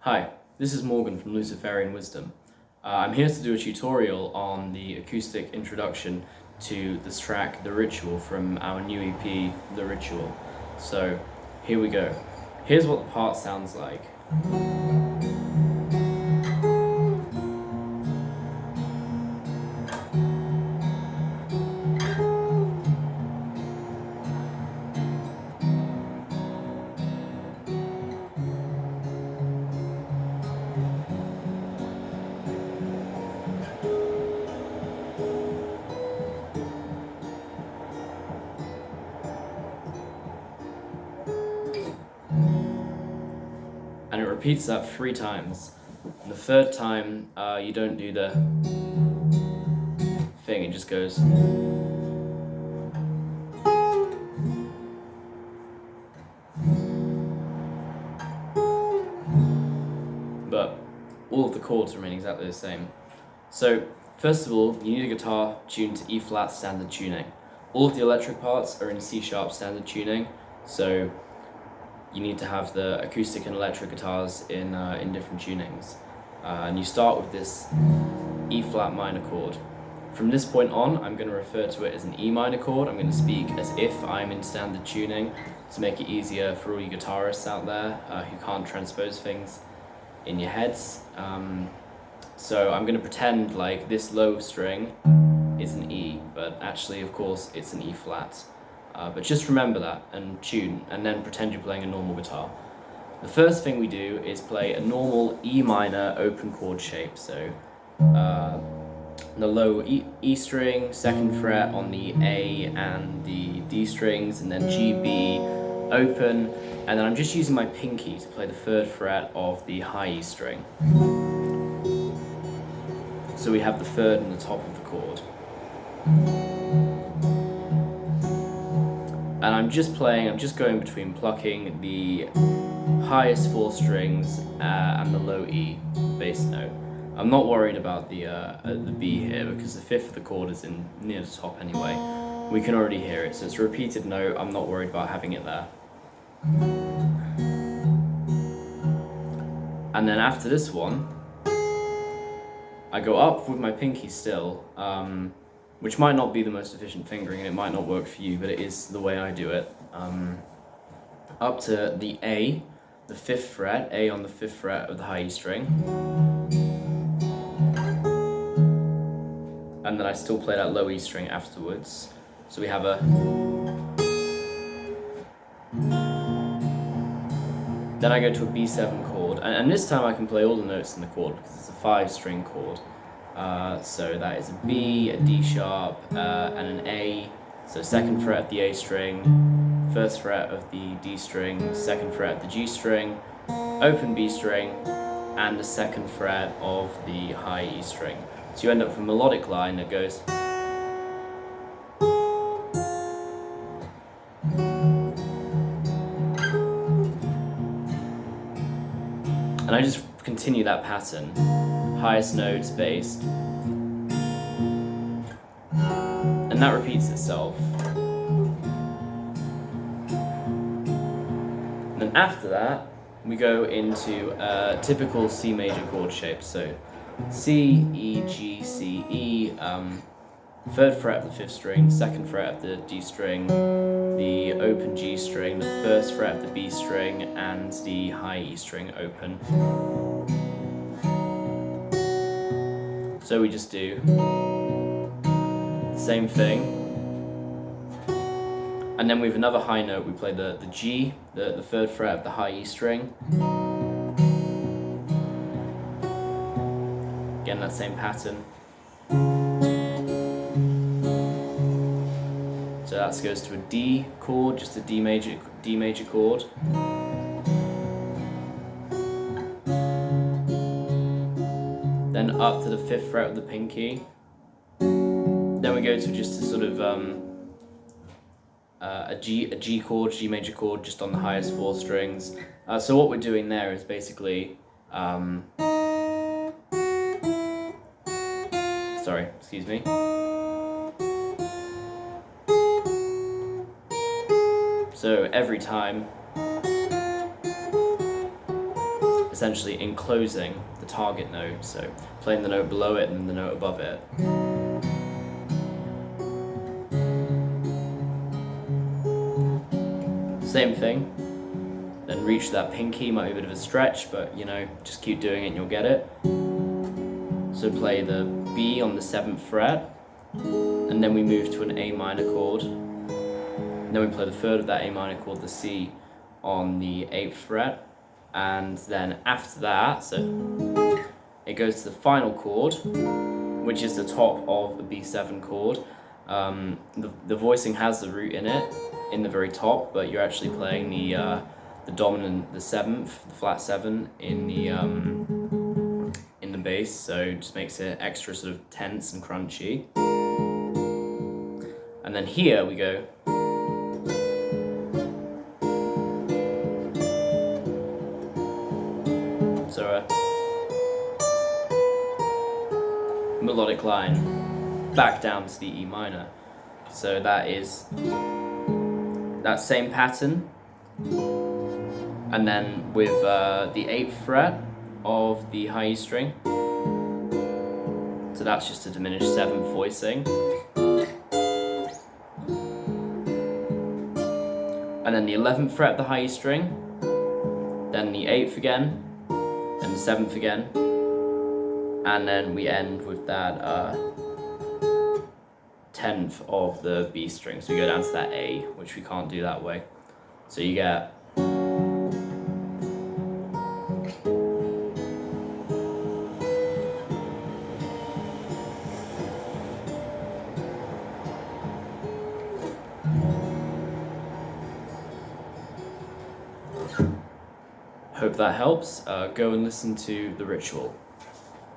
Hi, this is Morgan from Luciferian Wisdom. I'm here to do a tutorial on the acoustic introduction to this track, The Ritual, from our new EP, The Ritual. So, here we go. Here's what the part sounds like. And it repeats that 3 times. And the third time, you don't do the thing, it just goes. But all of the chords remain exactly the same. So, first of all, you need a guitar tuned to E-flat standard tuning. All of the electric parts are in C-sharp standard tuning, so you need to have the acoustic and electric guitars in different tunings. And you start with this E-flat minor chord. From this point on, I'm going to refer to it as an E minor chord. I'm going to speak as if I'm in standard tuning to make it easier for all you guitarists out there who can't transpose things in your heads. So I'm going to pretend like this low string is an E, but actually, of course, it's an E flat. But just remember that and tune, and then pretend you're playing a normal guitar. The first thing we do is play a normal E minor open chord shape. So the low E string, 2nd fret on the A and the D strings, and then G, B, open, and then I'm just using my pinky to play the 3rd fret of the high E string. So we have the 3rd and the top of the chord. And I'm just going between plucking the highest 4 strings and the low E bass note. I'm not worried about the B here because the 5th of the chord is in near the top anyway. We can already hear it, so it's a repeated note. I'm not worried about having it there. And then after this one, I go up with my pinky still, which might not be the most efficient fingering and it might not work for you, but it is the way I do it. Up to the A, the 5th fret, A on the 5th fret of the high E string. And then I still play that low E string afterwards. So we have a... Then I go to a B7 chord, and this time I can play all the notes in the chord because it's a 5-string chord. So that is a B, a D sharp, and an A. So 2nd fret of the A string, 1st fret of the D string, 2nd fret of the G string, open B string, and the 2nd fret of the high E string. So you end up with a melodic line that goes. And I just continue that pattern, highest notes, bass, and that repeats itself. And then after that, we go into a typical C major chord shape. So C, E, G, C, E, 3rd fret of the 5th string, 2nd fret of the D string, the open G string, the 1st fret of the B string, and the high E string open. So we just do the same thing. And then we have another high note, we play the G, the 3rd fret of the high E string. Again, that same pattern. So that goes to a D chord, just a D major chord. Then up to the 5th fret of the pinky. Then we go to just a sort of a G chord, G major chord, just on the highest 4 strings. So what we're doing there is basically sorry, excuse me. So every time essentially enclosing the target note, so playing the note below it and the note above it. Same thing, then reach that pinky, might be a bit of a stretch, but you know, just keep doing it and you'll get it. So play the B on the 7th fret, and then we move to an A minor chord. And then we play the third of that A minor chord, the C, on the 8th fret, and then after that, so it goes to the final chord, which is the top of the B7 chord. The voicing has the root in it, in the very top, but you're actually playing the dominant, the 7th, the flat 7 in the bass, so it just makes it extra sort of tense and crunchy. And then here we go. So a melodic line back down to the E minor. So that is that same pattern, and then with the 8th fret of the high E string. So that's just a diminished 7th voicing. And then the 11th fret of the high E string, then the 8th again, then the 7th again, and then we end with that 10th of the B string. So we go down to that A, which we can't do that way. So you get Hope that helps. Go and listen to The Ritual.